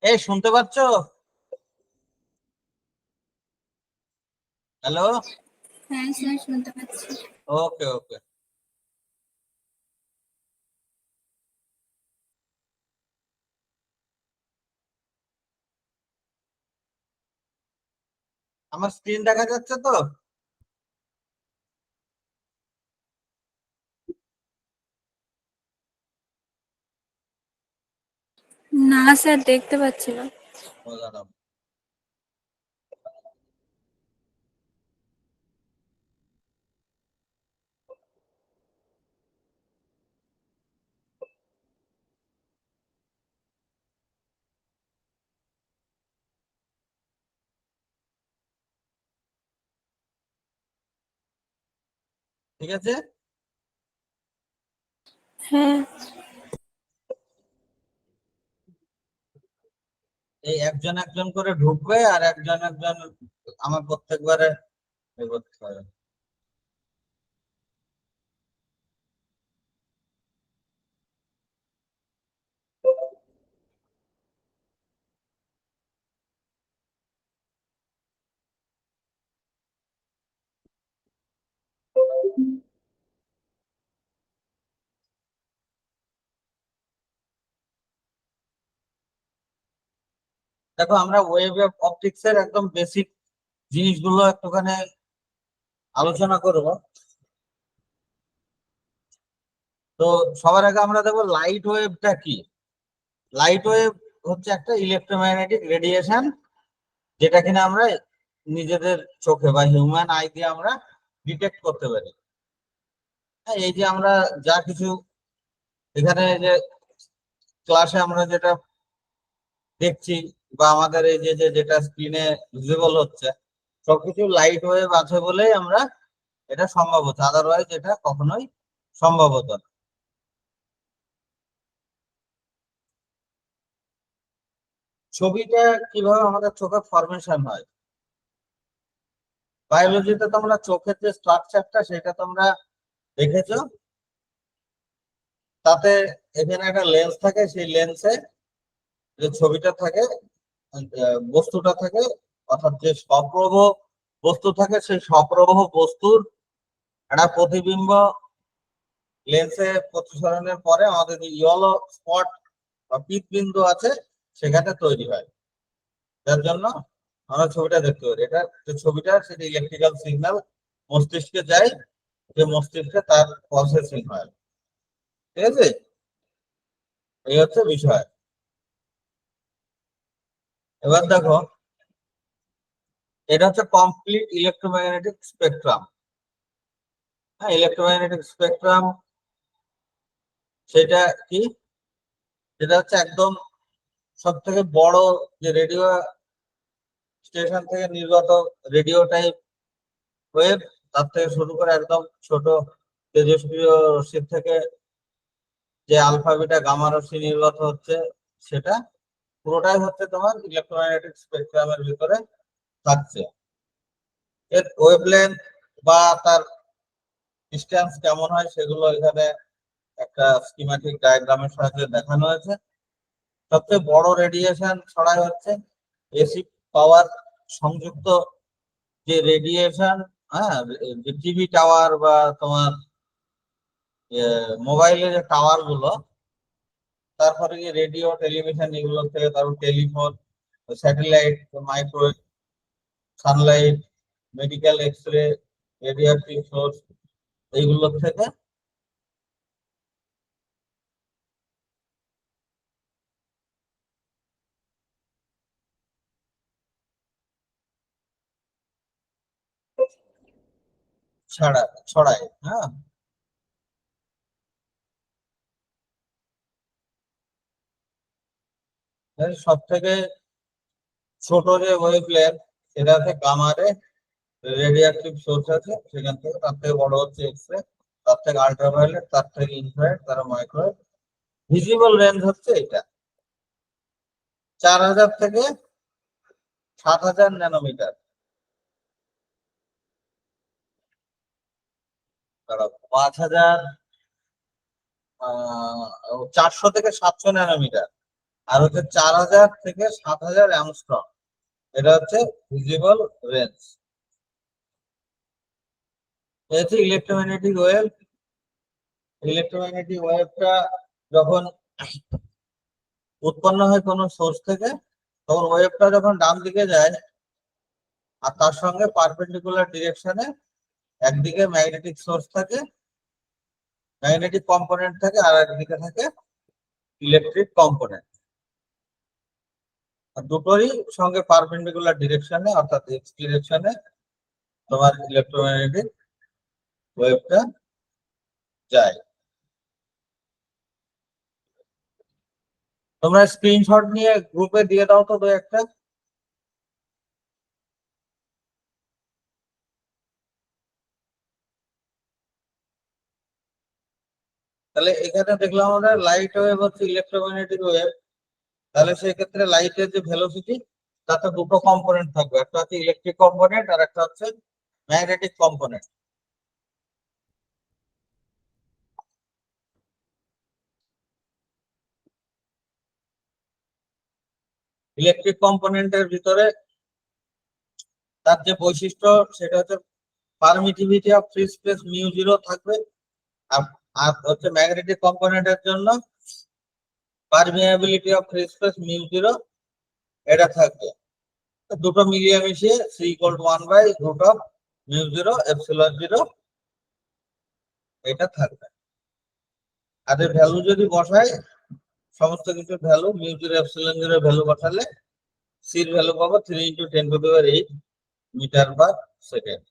এই শুনতে পাচ্ছ? হ্যালো। হ্যাঁ স্যার, শুনতে পাচ্ছি। ওকে ওকে। আমার স্ক্রিন দেখা যাচ্ছে তো? না স্যার, দেখতে পাচ্ছি না। ও দাঁড়াও। ঠিক আছে। হ্যাঁ এই একজন একজন করে ঢুকবে আর একজন একজন আমার প্রত্যেকবারে এ করতে হবে। দেখো, আমরা ওয়েব অপটিক্স এর একদম বেসিক জিনিসগুলো একটুখানি আলোচনা করব। তো সবার আগে আমরা দেখবো লাইট ওয়েভটা কি। লাইট ওয়েভ হচ্ছে একটা ইলেকট্রোম্যাগনেটিক রেডিয়েশন, যেটা কিনা আমরা নিজেদের চোখে বা হিউম্যান আই দিয়ে আমরা ডিটেক্ট করতে পারি। হ্যাঁ, এই যে আমরা যা কিছু এখানে যে ক্লাসে আমরা যেটা দেখছি বা আমাদের এই যে যেটা স্ক্রিনে ভিজিবল হচ্ছে, সবকিছু লাইট ওয়েভ আছে বলেই আমরা এটা সম্ভব হচ্ছে, আদারওয়াইজ এটা কখনোই সম্ভব হতো না। ছবিটা কিভাবে আমাদের চোখে ফরমেশন হয়, বায়োলজিতে তোমরা চোখের যে স্ট্রাকচারটা সেটা তোমরা দেখেছো। তাতে এখানে একটা লেন্স থাকে, সেই লেন্সে যে ছবিটা থাকে, বস্তুটা থাকে, অর্থাৎ যে সপ্রভ বস্তু থাকে, সেই সপ্রভ বস্তুর একটা প্রতিবিম্ব লেন্সে প্রতিসরণের পরে আমাদের যে ইয়েলো স্পট বা পিত বিন্দু আছে সেখানে তৈরি হয়, যার জন্য আমরা ছবিটা দেখতে পারি। এটা যে ছবিটা, সেটা ইলেকট্রিক্যাল সিগন্যাল মস্তিষ্কে যায়, যে মস্তিষ্কে তার প্রসেসিং হয়। ঠিক আছে, এই হচ্ছে বিষয়। এবার দেখো, এটা হচ্ছে কমপ্লিট ইলেকট্রোম্যাগনেটিক স্পেকট্রাম। হ্যাঁ, ইলেকট্রোম্যাগনেটিক স্পেকট্রাম সেটা কি? সেটা হচ্ছে একদম সব থেকে বড় যে রেডিও স্টেশন থেকে নির্গত রেডিও টাইপ ওয়েভ, তার থেকে শুরু করে একদম ছোট তেজস্ক্রিয় রশ্মির থেকে যে আলফা বিটা গামা রশ্মি নির্গত হচ্ছে, সেটা পুরোটাই হচ্ছে তোমার ইলেকট্রোম্যাগনেটিক স্পেকট্রামের ভিতরে থাকছে। এর ওয়েভলেন্থ বা তার ডিস্টেন্স কেমন হয় সেগুলো এখানে একটা স্কিম্যাটিক ডায়াগ্রামের সাহায্যে দেখানো হয়েছে। সবচেয়ে বড় রেডিয়েশন ছড়ায় হচ্ছে এসি পাওয়ার সংযুক্ত যে রেডিয়েশন। হ্যাঁ, যে টিভি টাওয়ার বা তোমার মোবাইলের যে টাওয়ার গুলো, তারপরে যে রেডিও টেলিভিশন এগুলো থেকে, তারপর telephone, satellite, microwave, Sunlight, medical X ray, radiative source, এইগুলো থেকে ছাড়া ছড়ায়। হ্যাঁ, সব থেকে ছোট যে ওয়েভ লেন্থ, সেটা হচ্ছে গামা রে। রেডিয়েটিভ সোর্স আছে সেখান থেকে, তার থেকে বড় হচ্ছে এক্স রে, তার থেকে আল্ট্রাভায়োলেট, তার থেকে ইনফ্রারেড, তার মাইক্রোওয়েভ। ভিজিবল রেঞ্জ হচ্ছে এটা 4000 থেকে 7000 ন্যানোমিটার। 5000, 400 থেকে 700 ন্যানোমিটার। আর হচ্ছে 4000 থেকে 7000 অ্যাংস্ট্রম, এটা হচ্ছে ভিজিবল রেঞ্জ। হচ্ছে ইলেকট্রোম্যাগনেটিক ওয়েভ। ইলেকট্রোম্যাগনেটিক ওয়েভটা যখন উৎপন্ন হয় কোনো সোর্স থেকে, তখন ওয়েভটা যখন ডান দিকে যায় আর তার সঙ্গে পারপেন্ডিকুলার ডিরেকশনে একদিকে ম্যাগনেটিক সোর্স থাকে, ম্যাগনেটিক কম্পোনেন্ট থাকে, আর একদিকে থাকে ইলেকট্রিক কম্পোনেন্ট। আর দুটোরই সঙ্গে পারপেন্ডিকুলার ডিরেকশনে অর্থাৎ এক্স ডিরেকশনে তোমার ইলেকট্রোম্যাগনেটিক ওয়েভটা যায়। তোমরা স্ক্রিনশট নিয়ে গ্রুপে দিয়ে দাও তো দু একটা। তাহলে এখানে দেখলাম আমরা লাইট ওয়েভ হচ্ছে ইলেকট্রোম্যাগনেটিক ওয়েভ। তাহলে সেই ক্ষেত্রে লাইটের যে ভেলোসিটি, তাতে দুটো কম্পোনেন্ট থাকবে, একটা হচ্ছে ইলেকট্রিক কম্পোনেন্ট আর একটা হচ্ছে ম্যাগনেটিক কম্পোনেন্ট। ইলেকট্রিক কম্পোনেন্টের ভিতরে তার যে বৈশিষ্ট্য সেটা হচ্ছে permittivity of free space mu zero থাকবে, আর আর হচ্ছে ম্যাগনেটিক কম্পোনেন্টের জন্য permeability of free space mu zero এটা থাকবে। তো দুটো মিলিয়ে মিশিয়ে C equal to 1/√, mu zero epsilon zero এটা থাকবে। আর এর ভ্যালু যদি বসাই, সমস্ত কিছু value mu zero epsilon zero value বসালে সির ভ্যালু পাবো 3 × 10⁸ মিটার পার সেকেন্ড।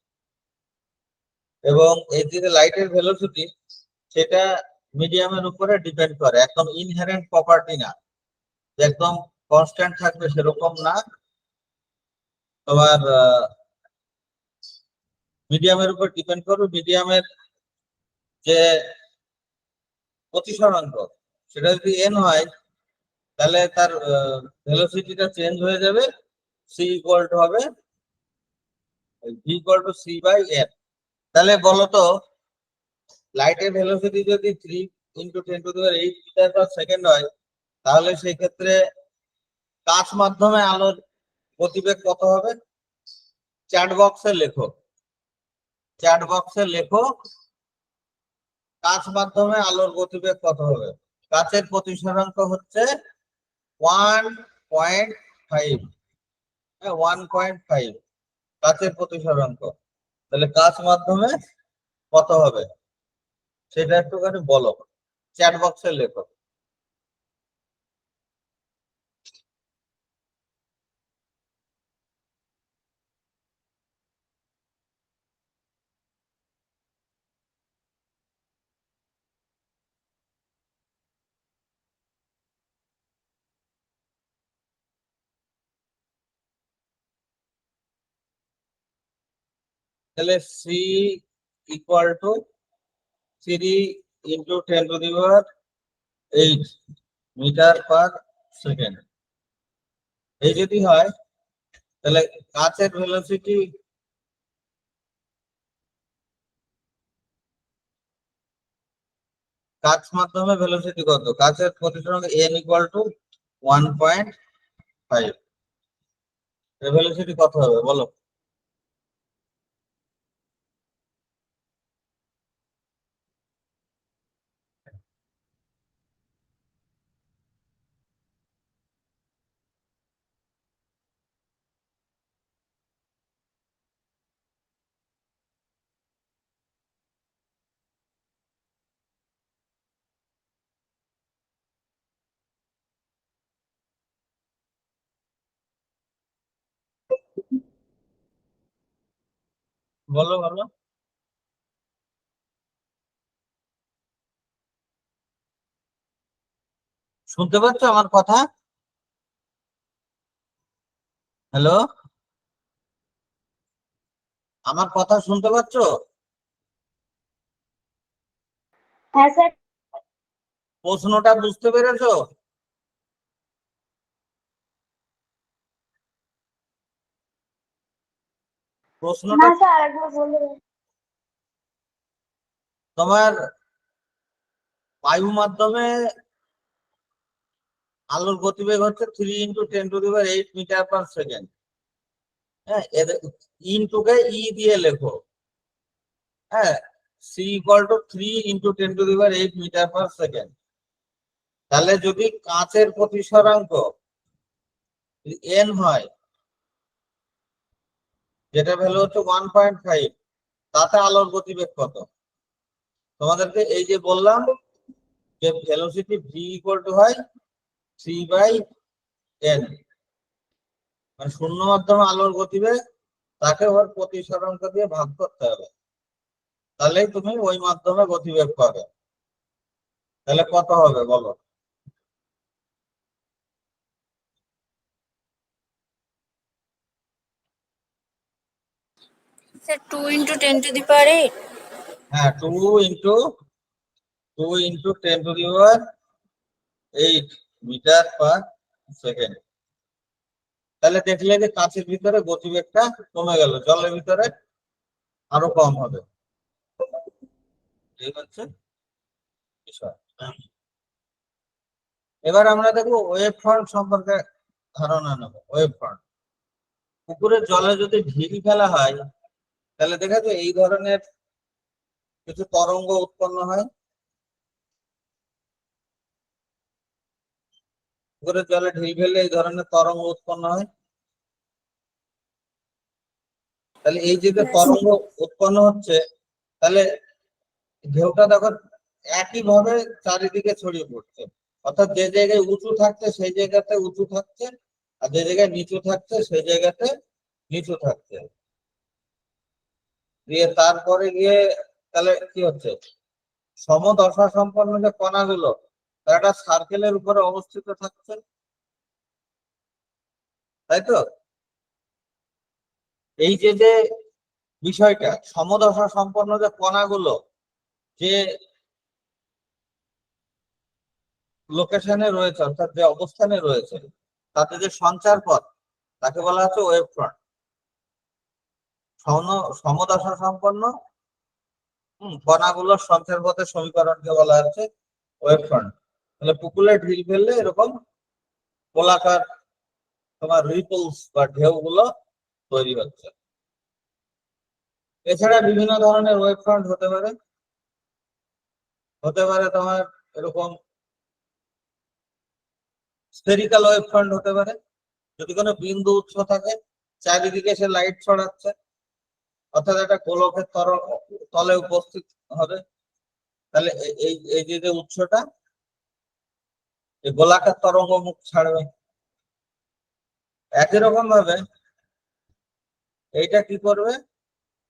এবং এই যে লাইটের ভেলোসিটি, সেটা মিডিয়ামের উপরে ডিপেন্ড করে, একদম ইনহেরেন্ট প্রপার্টি না যে একদম কনস্ট্যান্ট থাকবে সেরকম না। তোমার মিডিয়ামের উপর ডিপেন্ড করবে। মিডিয়ামের যে প্রতিসরাঙ্ক সেটা যদি এন হয়, তাহলে তার ভেলোসিটিটা চেঞ্জ হয়ে যাবে, সি ইকুয়াল টু হবে ভি ইকুয়াল টু c/n। তাহলে বলো তো, লাইটের ভেলোসিটি যদি 3 × 10⁸ মিটার পার সেকেন্ড হয়, তাহলে সেই ক্ষেত্রে কাচ মাধ্যমে আলোর গতিবেগ কত হবে? চ্যাট বক্সে লেখো, চ্যাট বক্সে লেখো কাচ মাধ্যমে আলোর গতিবেগ কত হবে। কাচের প্রতিসরাঙ্ক হচ্ছে 1.5, 1.5 কাচের প্রতিসরাঙ্ক। তাহলে কাচ মাধ্যমে কত হবে সেটা একটুখানি বলো, চ্যাট বক্সে লেখো। তাহলে C equal to 3 × 10⁸ metre per second. এই যদি হয়, তাহলে কাচের ভেলোসিটি কাচ মাধ্যমে ভেলোসিটি কত? কাচের প্রতিসরাঙ্ক n ইকুয়াল টু 1.5। এর ভেলোসিটি কত হবে বলো? বলো বলো। শুনতে পাচ্ছ আমার কথা? হ্যালো, আমার কথা শুনতে পাচ্ছ? হ্যাঁ স্যার। প্রশ্নটা বুঝতে পেরেছো? প্রশ্নটা না স্যার, আরেকবার বলবেন? তোমার বায়ু মাধ্যমে আলোর গতিবেগ হচ্ছে 3 × 10⁸ মিটার পার সেকেন্ড। হ্যাঁ, ইনটুকে ই দিয়ে লেখো। হ্যাঁ, c = 3 × 10⁸ মিটার পার সেকেন্ড। তাহলে যদি কাঁচের প্রতিসরাঙ্ক n হয়, যেটা ভ্যালু হচ্ছে 1.5, তাতে আলোর গতিবেগ কত? তোমাদেরকে এই যে বললাম যে ভেলোসিটি v হয় 3/n, মানে শূন্য মাধ্যমে আলোর গতিবেগ, তাকে ওর প্রতিসরাঙ্ক দিয়ে ভাগ করতে হবে, তাহলেই তুমি ওই মাধ্যমে গতিবেগ পাবে। তাহলে কত হবে বলো? স্যার 2 × 10⁸? হ্যাঁ, 2 × 10⁸ মিটার পার সেকেন্ড। তাহলে দেখলে যে কাঁচের ভিতরে গতিবেগটা কমে গেল, জলের ভিতরে আরো কম হবে। ঠিক আছে বিষয়। এবার আমরা দেখবো ওয়েভ ফ্রন্ট সম্পর্কে ধারণা নেব। ওয়েভ ফ্রন্ট, পুকুরের জলে যদি ঢিল ফেলা হয়, তাহলে দেখা যায় এই ধরনের কিছু তরঙ্গ উৎপন্ন হয়। পুকুরের জলে ঢিল ফেললে এই ধরনের তরঙ্গ উৎপন্ন হয়। তাহলে এই যে তরঙ্গ উৎপন্ন হচ্ছে, তাহলে ঢেউটা তখন একই ভাবে চারিদিকে ছড়িয়ে পড়ছে। অর্থাৎ যে জায়গায় উঁচু থাকছে সেই জায়গাতে উঁচু থাকছে, আর যে জায়গায় নিচু থাকছে সেই জায়গাতে নিচু থাকছে। দিয়ে তারপরে গিয়ে তাহলে কি হচ্ছে, সমদশা সম্পন্ন যে কণাগুলো তারা একটা সার্কেলের উপরে অবস্থিত থাকছে, তাই তো? এই যে বিষয়টা, সমদশা সম্পন্ন যে কণাগুলো যে লোকেশনে রয়েছে, অর্থাৎ যে অবস্থানে রয়েছে, তাতে যে সঞ্চার পথ, তাকে বলা হচ্ছে ওয়েভ ফ্রন্ট। সমদশা সম্পন্ন কণাগুলোর সঞ্চার পথের সমীকরণকে বলা হচ্ছে ওয়েভ ফ্রন্ট। তাহলে পুকুরে ঢিল ফেললে এরকম গোলাকার তোমার রিপলস বা ঢেউগুলো তৈরি হচ্ছে। এছাড়া বিভিন্ন ধরনের ওয়েভ ফ্রন্ট হতে পারে। তোমার এরকম স্ফেরিক্যাল ওয়েভ ফ্রন্ট হতে পারে, যদি কোনো বিন্দু উৎস থাকে, চারিদিকে সে লাইট ছড়াচ্ছে, অর্থাৎ একটা গোলকের তলে উপস্থিত হবে। তাহলে এই যে উৎসটা এই গোলাকার তরঙ্গ মুখ ছাড়বে। একই রকম ভাবে এইটা কি করবে,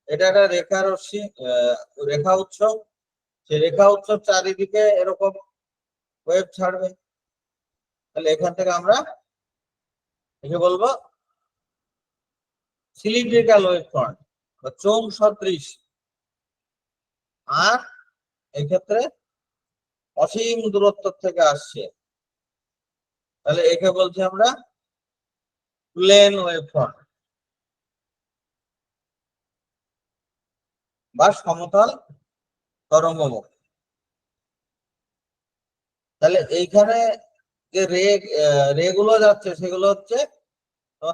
এটা একটা রেখা রশ্মি, রেখা উৎস, সেই রেখা উৎস চারিদিকে এরকম ওয়েভ ছাড়বে। তাহলে এখান থেকে আমরা একে বলবো সিলিন্ড্রিক্যাল ওয়েভ ফ্রন্ট বা চোঙ সদৃশ। আর এক্ষেত্রে অসীম দূরত্ব থেকে আসছে, তাহলে একে বলছি আমরা প্লেন ওয়েভ ফ্রন্ট বা সমতল তরঙ্গমুখ। তাহলে এইখানে যে রে গুলো যাচ্ছে সেগুলো হচ্ছে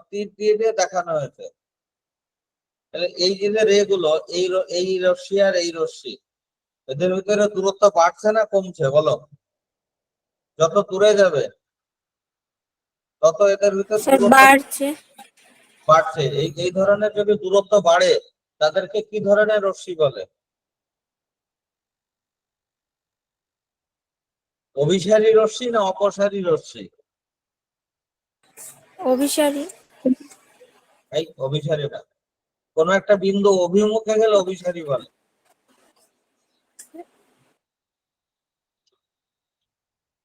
তীর দিয়ে দিয়ে দেখানো হয়েছে। তাহলে এই যে রে গুলো, এই রশ্মি আর এই রশ্মি, এদের ভিতরে দূরত্ব বাড়ছে না কমছে বলো? যত দূরে যাবে তত এদের ভিতরে দূরত্ব বাড়ছে। এই ধরনের যদি দূরত্ব বাড়ে, তাদেরকে কি ধরনের রশ্মি বলে? অভিসারী রশ্মি না অপসারী রশ্মি? অভিসারী। এই অভিসারী না, কোন একটা বিন্দু অভিমুখে গেলে অভিসারী বলে।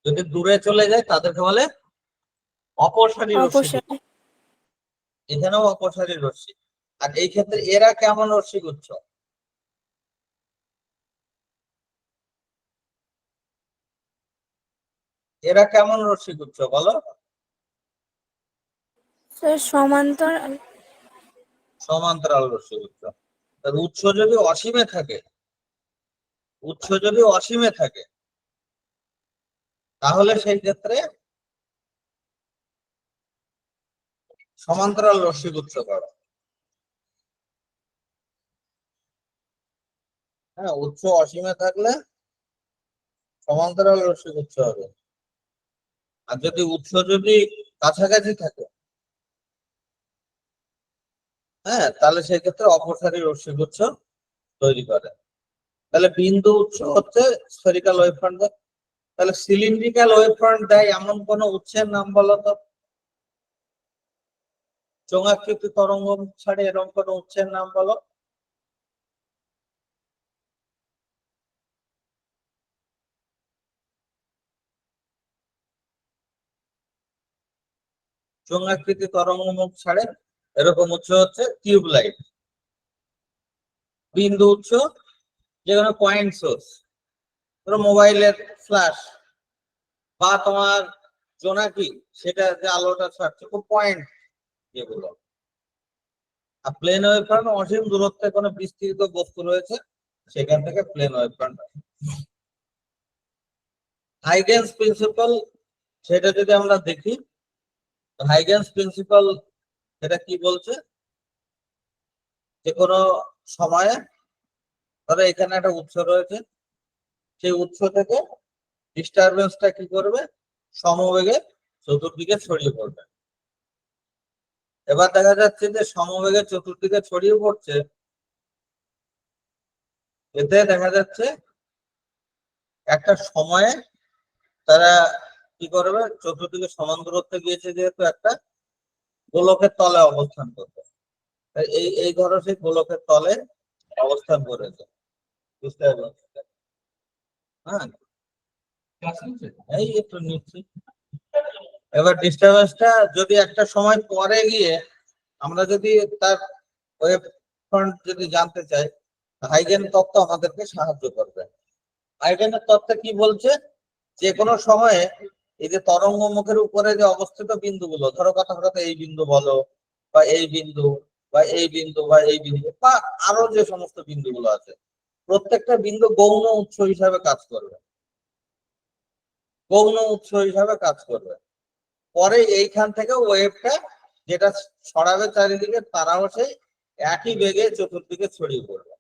যদি দূরে চলে যায় তাদেরকে বলে অপসারী রশ্মি। এখানেও অপসারী রশ্মি। আর এই ক্ষেত্রে এরা কেমন রশ্মি গুচ্ছ? এরা কেমন রশ্মি গুচ্ছ বলো? সমান্তরাল। সমান্তরাল রশ্মি গুচ্ছ। তার উৎস যদি অসীমে থাকে, তাহলে সেই ক্ষেত্রে সমান্তরাল রশ্মিগুচ্ছ করো। হ্যাঁ, উৎস অসীমে থাকলে সমান্তরাল রশ্মিগুচ্ছ হবে, আর যদি উৎস যদি কাছাকাছি থাকে, হ্যাঁ, তাহলে সেক্ষেত্রে অপসারী রশ্মিগুচ্ছ তৈরি করে। তাহলে বিন্দু উৎস হচ্ছে স্ফেরিক্যাল ওয়েভফ্রন্ট। তাহলে সিলিন্ড্রিক্যাল ওয়েভফ্রন্ট দেয় এমন কোন উৎসের নাম বলো তো? চোঙাকৃতি তরঙ্গ ছাড়ে এরকম কোন উৎসের নাম বলো? চোঙাকৃতি তরঙ্গ মুখ ছাড়ে এরকম উৎস হচ্ছে টিউবলাইট। বিন্দু উৎস যেখানে পয়েন্ট সোর্স, ধরো মোবাইলের ফ্ল্যাশ বা তোমার জোনাকি, সেটা যে আলোটা ছাড়ছে খুব পয়েন্ট যেগুলো। আর প্লেন ওয়েভফ্রন্ট অসীম দূরত্বে কোনো বিস্তৃত বস্তু রয়েছে, সেখান থেকে প্লেন ওয়েভফ্রন্ট। হাইগেন্স প্রিন্সিপাল, সেটা যদি আমরা দেখি, হাইগেন্স প্রিন্সিপাল এটা কি বলছে, যে কোনো সময়ে ধরো এখানে একটা উৎস রয়েছে, সেই উৎস থেকে ডিস্টারবেন্সটা কি করবে, সমবেগে চতুর্দিকে ছড়িয়ে পড়বে। এবার দেখা যাচ্ছে যে সমবেগে চতুর্দিকে ছড়িয়ে পড়ছে, এতে দেখা যাচ্ছে একটা সময়ে তারা কি করবে, চতুর্দিকে সমান দূরত্বে গিয়েছে যেহেতু একটা গোলকের তলে অবস্থান করবে, এই এই ধরো সেই গোলকের তলে অবস্থান করেছে, বুঝতে পারছো? হ্যাঁ, এই একটু নিচ্ছি। এবার ডিস্টারবেন্সটা যদি একটা সময় পরে গিয়ে আমরা যদি তার ওয়েভ ফ্রন্ট যদি জানতে চাই, হাইগেন তত্ত্ব আমাদেরকে সাহায্য করবে। হাইগেনের তত্ত্ব কি বলছে, যে কোনো সময়ে এই যে তরঙ্গ মুখের উপরে যে অবস্থিত বিন্দুগুলো, ধরো কথা কথা এই বিন্দু বলো, বা এই বিন্দু, বা এই বিন্দু, বা এই বিন্দু, বা আরো যে সমস্ত বিন্দুগুলো আছে, প্রত্যেকটা বিন্দু গৌণ উৎস হিসাবে কাজ করবে, গৌণ উৎস হিসাবে কাজ করবে। পরে এইখান থেকে ওয়েভটা যেটা ছড়াবে চারিদিকে, তারাও সেই একই বেগে চতুর্দিকে ছড়িয়ে পড়বে।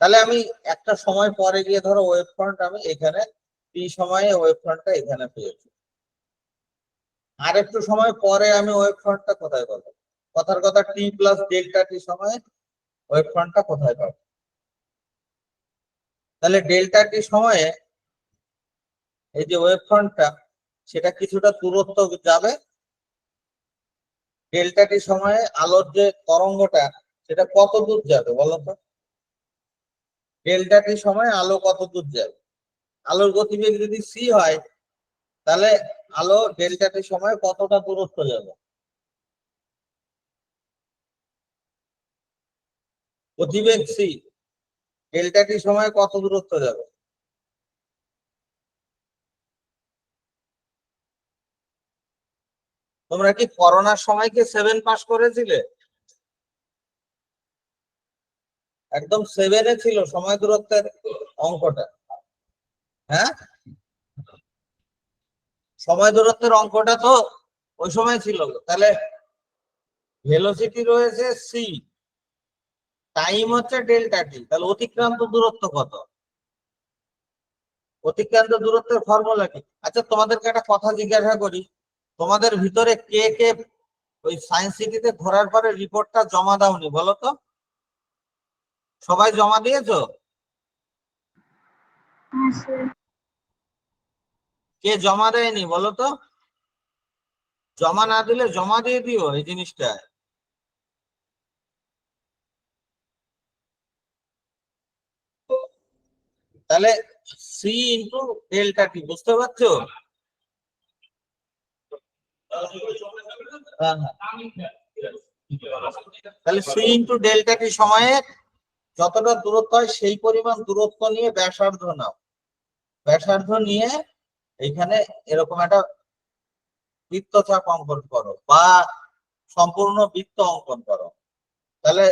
তাহলে আমি একটা সময় পরে গিয়ে ধরো ওয়েভ ফ্রন্ট আমি এখানে টি সময়ে ওয়েভ ফ্রন্টটা এখানে পেয়েছি, আর একটু সময় পরে আমি ওয়েভ ফ্রন্টটা কোথায় পাবো? কথার কথা টি প্লাস ডেল্টা টি সময়ে ওয়েভ ফ্রন্টটা কোথায় পাবো? তাহলে ডেল্টা টি সময়ে এই যে ওয়েভ ফ্রন্টটা, সেটা কিছুটা দূরত্ব যাবে। ডেল্টা টি সময়ে আলোর যে তরঙ্গটা, সেটা কত দূর যাবে বলো তো? ডেল্টা টি সময়ে আলো কত দূর যাবে? আলোর গতিবেগ যদি সি হয়, তাহলে আলো ডেল্টা টি সময়ে কতটা দূরত্ব যাবে? গতিবেগ সি, ডেল্টা টি সময়ে কত দূরত্ব যাবে? তোমরা কি করোনার সময় কি 7 পাস করেছিলে? একদম 7-এ ছিল সময় দূরত্বের অঙ্কটা। হ্যাঁ, সময় দূরত্বের অঙ্কটা তো ওই সময় ছিল। তাহলে ভেলোসিটি রয়েছে সি, টাইম হচ্ছে ডেল্টা টি, তাহলে অতিক্রান্ত দূরত্ব কত? অতিক্রান্ত দূরত্বের ফর্মুলা কি? আচ্ছা, তোমাদেরকে একটা কথা জিজ্ঞাসা করি, তোমাদের ভিতরে কে কে ওই সায়েন্স সিটিতে ঘোরার পরে রিপোর্টটা জমা দাওনি বলো তো? সবাই জমা দিয়েছো? হ্যাঁ স্যার। কে জমা দেয়নি বলো তো? জমা না দিলে জমা দিয়ে দিও এই জিনিসটা। তাহলে সি ইন্টু ডেল্টা টি, বুঝতে পারছো? হ্যাঁ, হ্যাঁ। তাহলে সি ইন্টু ডেল্টা টি সময়ে যতটা দূরত্ব হয় সেই পরিমাণ দূরত্ব নিয়ে ব্যাসার্ধ নাও, ব্যাসার্ধ নিয়ে এইখানে এরকম একটা বৃত্তচাপ অঙ্কন করো বা সম্পূর্ণ বৃত্ত অঙ্কন করো। তাহলে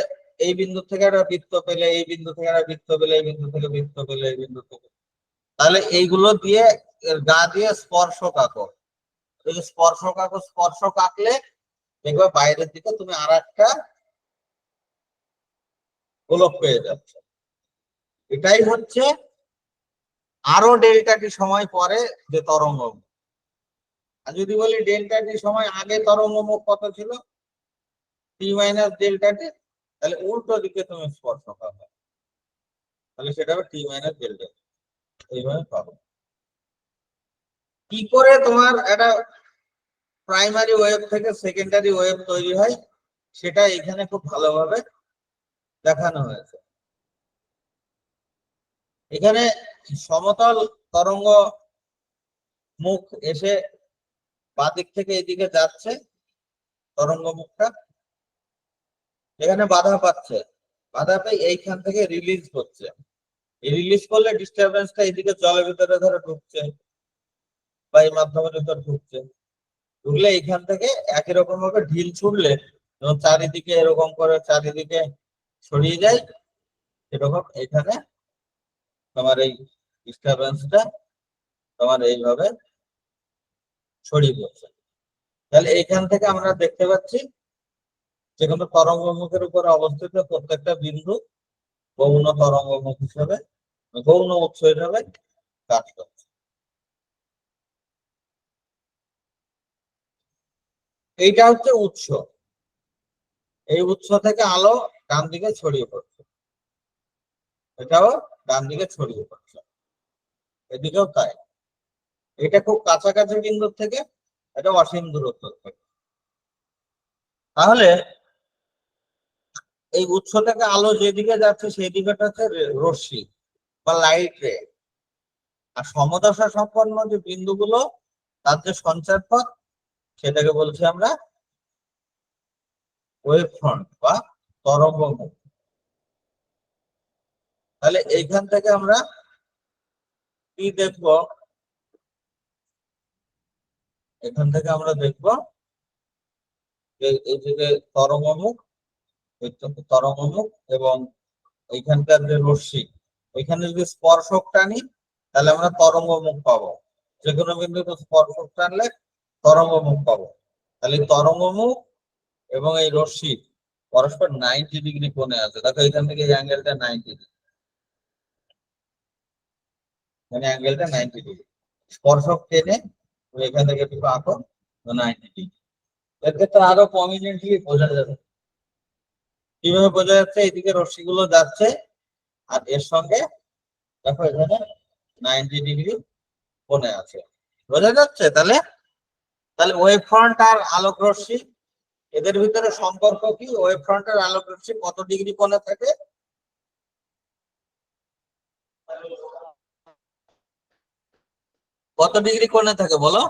এই বিন্দু থেকে একটা বৃত্ত পেলে, এই বিন্দু থেকে একটা বৃত্ত পেলে, এই বিন্দু থেকে বৃত্ত পেলে, এই বিন্দু থেকে, তাহলে এইগুলো দিয়ে গা দিয়ে স্পর্শক আঁকো। যদি স্পর্শক আঁকো, স্পর্শক আঁকলে দেখবে বাইরের দিকে তুমি আর একটা গোলক পেয়ে যাচ্ছ। এটাই হচ্ছে আরো ডেল্টা টি সময় পরে যে তরঙ্গ। আর যদি বলি ডেল্টা টি সময় আগে তরঙ্গ মুখ কত ছিল, টি মাইনাস ডেল্টা টি, তাহলে উল্টো দিকে তুমি স্পর্শক আঁকো, তাহলে সেটা হবে টি মাইনাস ডেল্টা টি। এইভাবে পাবো। কি করে তোমার একটা প্রাইমারি ওয়েভ থেকে সেকেন্ডারি ওয়েভ তৈরি হয় সেটা এখানে খুব ভালোভাবে দেখানো হয়েছে। এখানে সমতল তরঙ্গ মুখ এসে বাদিক থেকে এদিকে যাচ্ছে, তরঙ্গ মুখটা এখানে বাধা পাচ্ছে, বাধা পেয়ে এইখান থেকে রিলিজ করছে। রিলিজ করলে ডিস্টারবেন্সটা এদিকে জলের ভিতরে ধরে ঢুকছে বা এই মাধ্যমের ভিতরে ঢুকছে, ঢুকলে এইখান থেকে একই রকম ভাবে ঢিল ছুড়লে যখন চারিদিকে এরকম করে চারিদিকে ছড়িয়ে যায়, এরকম এখানে তোমার এই ডিস্টারবেন্সটা তোমার এইভাবে ছড়িয়ে পড়ছে। তাহলে এইখান থেকে আমরা দেখতে পাচ্ছি যে কোনো তরঙ্গ মুখের উপরে অবস্থিত প্রত্যেকটা বিন্দু গৌণ তরঙ্গ মুখ হিসেবে, গৌণ উৎস হিসেবে কাজ করছে। এইটা হচ্ছে উৎস। এই উৎস থেকে আলো ডান দিকে ছড়িয়ে পড়ছে, এটাও ডান দিকে ছড়িয়ে পড়ছে, এদিকেও তাই। এটা খুব কাছাকাছি বিন্দু থেকে, এটা অসীম দূরত্ব থেকে। তাহলে এই উৎস থেকে আলো যেদিকে যাচ্ছে সেই দিকটা হচ্ছে রশ্মি বা লাইট রে। আর সমদশা সম্পন্ন যে বিন্দুগুলো তার যে সঞ্চার পথ সেটাকে বলছি আমরা ওয়েভ ফ্রন্ট বা তরঙ্গ মুখ। তাহলে এইখান থেকে আমরা কি দেখব, এখান থেকে আমরা দেখব যে এই যে তরঙ্গ মুখ, তরঙ্গ মুখ এবং এইখানকার যে রশ্মি, ওইখানে যদি স্পর্শক টানি তাহলে আমরা তরঙ্গ মুখ পাবো। যে কোনো বিন্দুতে স্পর্শক টানলে তরঙ্গ মুখ পাবো। তাহলে তরঙ্গ মুখ এবং এই রশ্মি পরস্পর 90 ডিগ্রি কোণে আছে। দেখো এখান থেকে এই অ্যাঙ্গেলটা 90 ডিগ্রি, মানে অ্যাঙ্গেলটা 90 ডিগ্রি। স্পর্শক টেনে এখান থেকে একটু আঁকো 90 ডিগ্রি। এর ক্ষেত্রে আরো প্রমিনেন্টলি বোঝা যাবে। কিভাবে বোঝা যাচ্ছে? এইদিকে রশ্মিগুলো যাচ্ছে আর এর সঙ্গে দেখো এখানে 90 ডিগ্রি কোণে আছে, বোঝা যাচ্ছে? তাহলে তাহলে ওয়েভ ফ্রন্ট আর আলোক রশ্মি এদের ভিতরে সম্পর্ক কি? ওয়েভ ফ্রন্ট আর আলোক রশ্মি কত ডিগ্রি কোণে থাকে? কত ডিগ্রি কোণে থাকে বলো?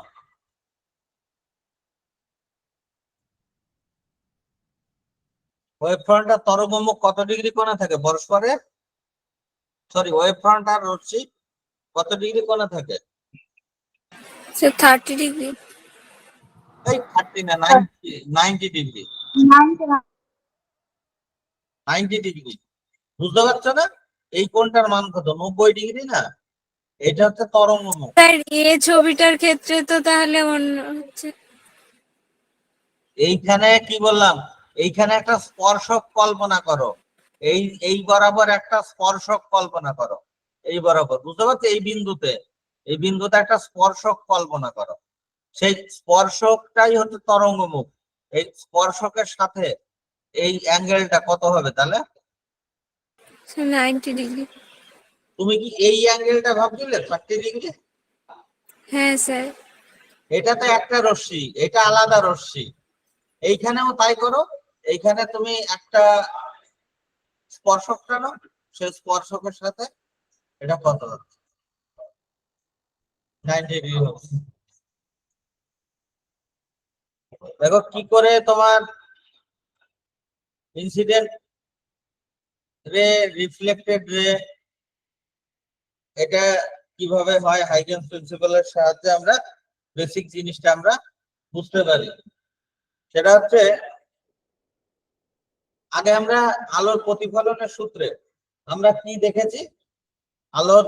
ওয়েভ ফ্রন্ট আর তরঙ্গ মুখ কত ডিগ্রি কোণে থাকে পরস্পরের? সরি, ওয়েভ ফ্রন্ট আর রশ্মি কত ডিগ্রি কোণে থাকে? সে 30 ডিগ্রি। এই 30 না, 90 ডিগ্রি। 90 ডিগ্রি, বুঝতে পারছো না? এই কোণটার মান কত? 90 ডিগ্রি না? এটা হচ্ছে তরঙ্গ মুখ। স্যার এই ছবিটার ক্ষেত্রে তো তাহলে অন্য হচ্ছে। এইখানে কি বললাম? এইখানে একটা স্পর্শক কল্পনা করো, এই এই বরাবর একটা স্পর্শক কল্পনা করো, এই বরাবর, বুঝতে পারছো? এই বিন্দুতে একটা স্পর্শক কল্পনা করো। সেই স্পর্শকটাই হচ্ছে তরঙ্গ মুখ। এই স্পর্শকের সাথে এই অ্যাঙ্গেলটা কত হবে তাহলে? 90 ডিগ্রি। তুমি কি এই অ্যাঙ্গেলটা ভাবছিলে 30 ডিগ্রি? হ্যাঁ স্যার। এটা তো একটা রশ্মি, এটা আলাদা রশ্মি। এইখানেও তাই করো। এইখানে তুমি একটা স্পর্শক টানো, সেই স্পর্শকের সাথে এটা কত হচ্ছে? 90 ডিগ্রি হচ্ছে। দেখো কি করে তোমার ইনসিডেন্ট রে, রিফ্লেক্টেড রে, এটা কিভাবে হয় হাইগেনস প্রিন্সিপালের সাহায্যে আমরা বেসিক জিনিসটা আমরা বুঝতে পারি। সেটা হচ্ছে আগে আমরা আলোর প্রতিফলনের সূত্রে আমরা কি দেখেছি? আলোর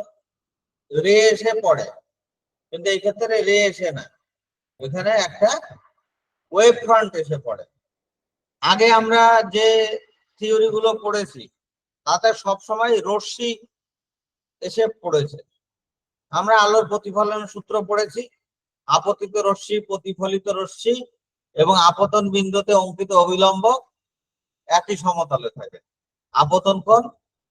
রে এসে পড়ে, কিন্তু এই ক্ষেত্রে রে এসে না, এখানে একটা ওয়েভ ফ্রন্ট এসে পড়ে। আগে আমরা যে থিওরি গুলো পড়েছি তাতে সবসময় রশ্মি এসে পড়েছে। আমরা আলোর প্রতিফলন সূত্র পড়েছি, আপতিত রশ্মি, প্রতিফলিত রশ্মি এবং আপতন বিন্দুতে অঙ্কিত অবিলম্ব একই সমতলে থাকে। আপতন কোণ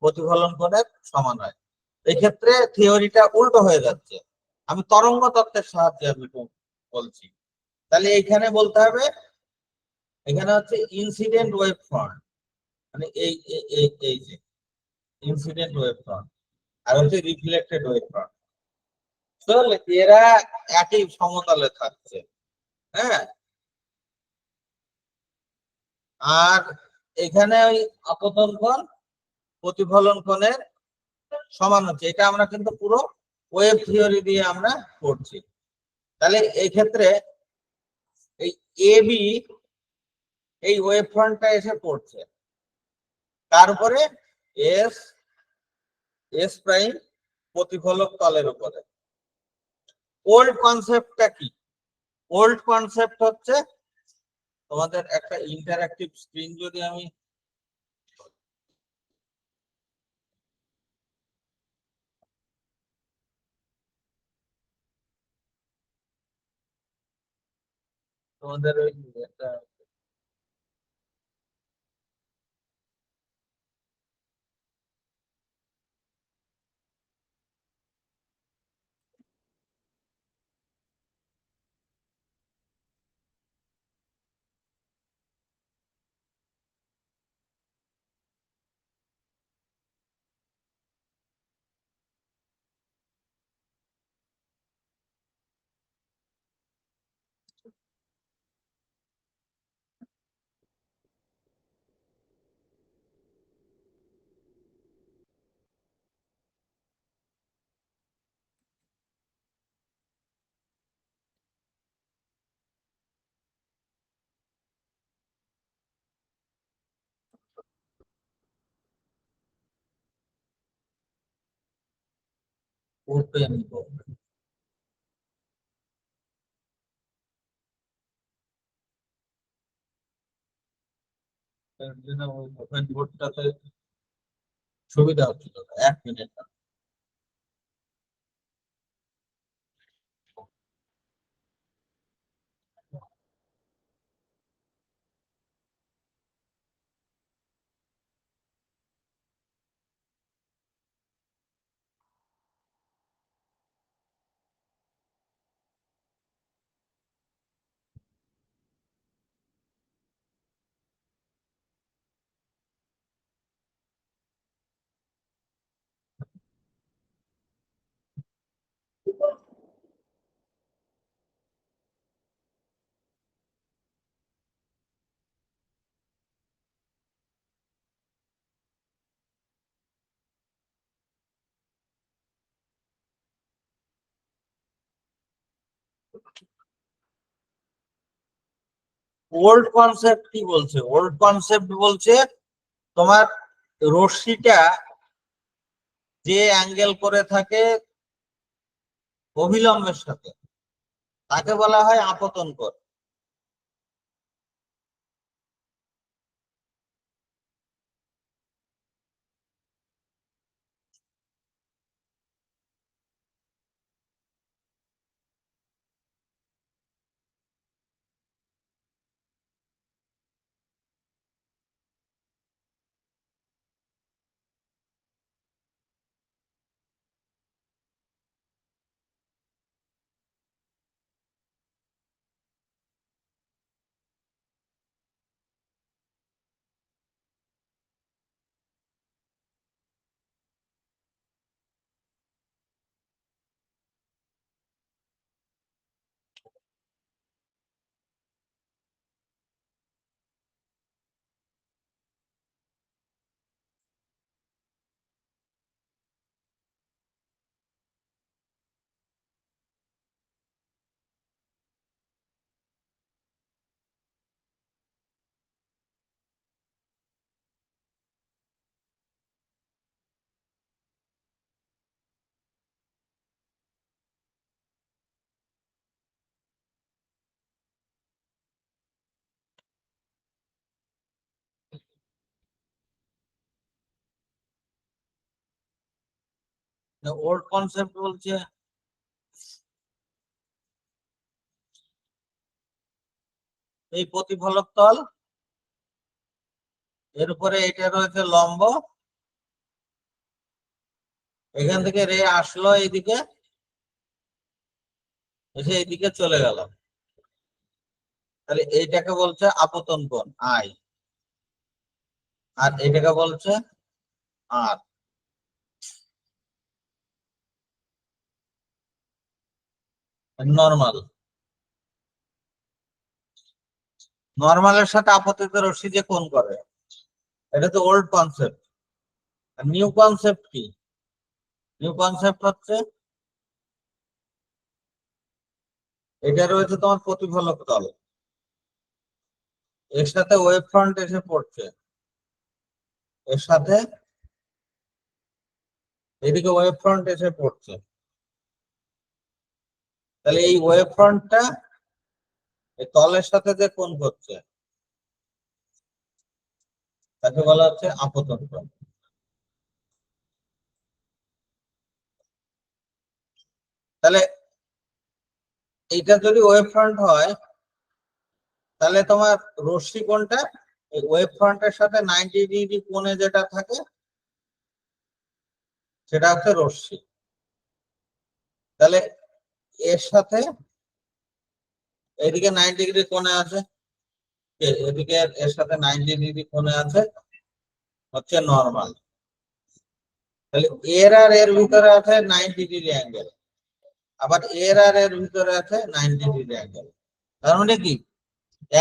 প্রতিফলন কোণের সমান হয়। এক্ষেত্রে থিওরিটা উল্টো হয়ে যাচ্ছে। আমি তরঙ্গ তত্ত্বের সাহায্যে আমি বলছি। তাহলে এখানে বলতে হবে, এখানে হচ্ছে ইনসিডেন্ট ওয়েভ ফ্রন্ট, মানে এই যে ইনসিডেন্ট ওয়েভ ফ্রন্ট, আর হচ্ছে রিফ্লেক্টেড ওয়েভ ফ্রন্ট। তাহলে এরা একই সমতলে থাকছে। হ্যাঁ, আর এখানে ওই আপতন কোণ প্রতিফলন কোণের সমান হচ্ছে। এটা আমরা কিন্তু পুরো ওয়েভ থিওরি দিয়ে আমরা পড়ছি। তাহলে এই ক্ষেত্রে এই এবি এই ওয়েভ ফ্রন্টটা এসে পড়ছে, তার উপরে এস এস প্রাইম প্রতিফলক তলের উপরে। ওল্ড কনসেপ্টটা কি? ওল্ড কনসেপ্ট হচ্ছে তোমাদের একটা ইন্টারঅ্যাক্টিভ স্ক্রিন যদি আমি তোমাদের ওই একটা পড়তে আমি বলবো। তার জন্য ওই ওপেন বোর্ডটাতে সুবিধা হচ্ছিল না। 1 মিনিট। ওল্ড কনসেপ্ট কি বলছে? ওল্ড কনসেপ্ট বলছে তোমার রশ্মিটা যে অ্যাঙ্গেল করে থাকে অভিলম্বের সাথে তাকে বলা হয় আপতন কোণ। ওল্ড কনসেপ্ট বলছে এই প্রতিফলক তল, এর উপরে এটা রয়েছে লম্ব, এখান থেকে রে আসলো এইদিকে, এসে এইদিকে চলে গেল, তাহলে এইটাকে বলছে আপতন কোণ আই, আর এটাকে বলছে আর। নর্মাল, নর্মালের সাথে আপতিত রশ্মি যে কোণ করে, এটা তো ওল্ড কনসেপ্ট। নিউ কনসেপ্ট কি? নিউ কনসেপ্ট হচ্ছে এটা রয়েছে তোমার প্রতিফলক তল, এর সাথে ওয়েভ ফ্রন্ট এসে পড়ছে, এর সাথে এদিকে ওয়েভ ফ্রন্ট এসে পড়ছে, তাহলে এই ওয়েভ ফ্রন্টটা এই তলের সাথে যে কোণ করছে তাকে বলা হচ্ছে আপতন কোণ। তাহলে এইটা যদি ওয়েভ ফ্রন্ট হয়, তাহলে তোমার রশ্মি কোণটা এই ওয়েভ ফ্রন্টের সাথে 90 ডিগ্রি কোণে যেটা থাকে সেটা হচ্ছে রশ্মি। তাহলে এর সাথে এদিকে 90 ডিগ্রি কোণে আছে, এদিকে এর সাথে 90 ডিগ্রি কোণে আছে হচ্ছে নর্মাল। তাহলে এর আর এর ভিতরে আছে 90 ডিগ্রি অ্যাঙ্গেল, আবার এর আর এর ভিতরে আছে 90 ডিগ্রি অ্যাঙ্গেল। তার মানে কি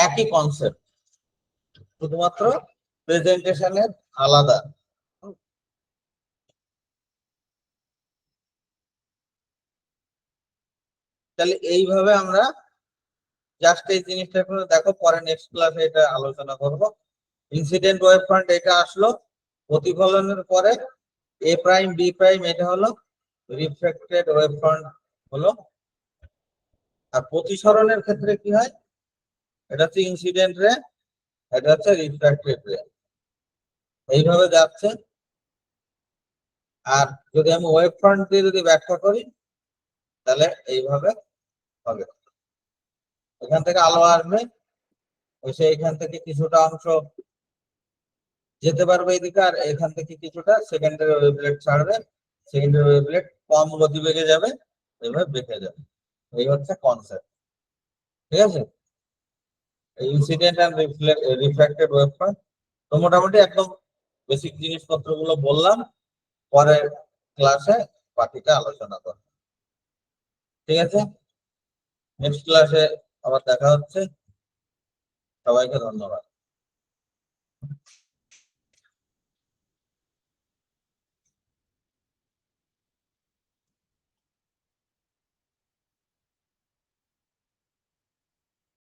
একই কনসেপ্ট, শুধুমাত্র প্রেজেন্টেশনের আলাদা। তাহলে এইভাবে আমরা জাস্ট এই জিনিসটা করে দেখো, পরে নেক্সট ক্লাসে এটা আলোচনা করব। ইনসিডেন্ট ওয়েভ ফ্রন্ট এটা আসলো, প্রতিফলনের পরে এ প্রাইম বি প্রাইম এটা হলো রিফ্লেক্টেড ওয়েভ ফ্রন্ট হলো। আর প্রতিসরণের ক্ষেত্রে কি হয়, এটা হচ্ছে ইনসিডেন্ট রে, এটা হচ্ছে রিফ্র্যাক্টেড রে, এইভাবে যাচ্ছে। আর যদি আমি ওয়েভ ফ্রন্ট দিয়ে যদি ব্যাখ্যা করি তাহলে এইভাবে হবে, এখান থেকে আলো আসবে, এসে এখান থেকে কিছুটা অংশ যেতে পারবে এদিকে, আর এখান থেকে কিছুটা সেকেন্ডারি ওয়েভলেট ছাড়বে, সেকেন্ডারি ওয়েভলেট কম গতিবেগে যাবে, এইভাবে বেঁকে যাবে। এই হচ্ছে কনসেপ্ট, ঠিক আছে? Incident and reflected wave front. তো মোটামুটি একদম বেসিক জিনিসপত্র গুলো বললাম, পরের ক্লাসে বাকিটা আলোচনা করব, ঠিক আছে? নেক্সট ক্লাসে আবার দেখা হচ্ছে, সবাইকে ধন্যবাদ।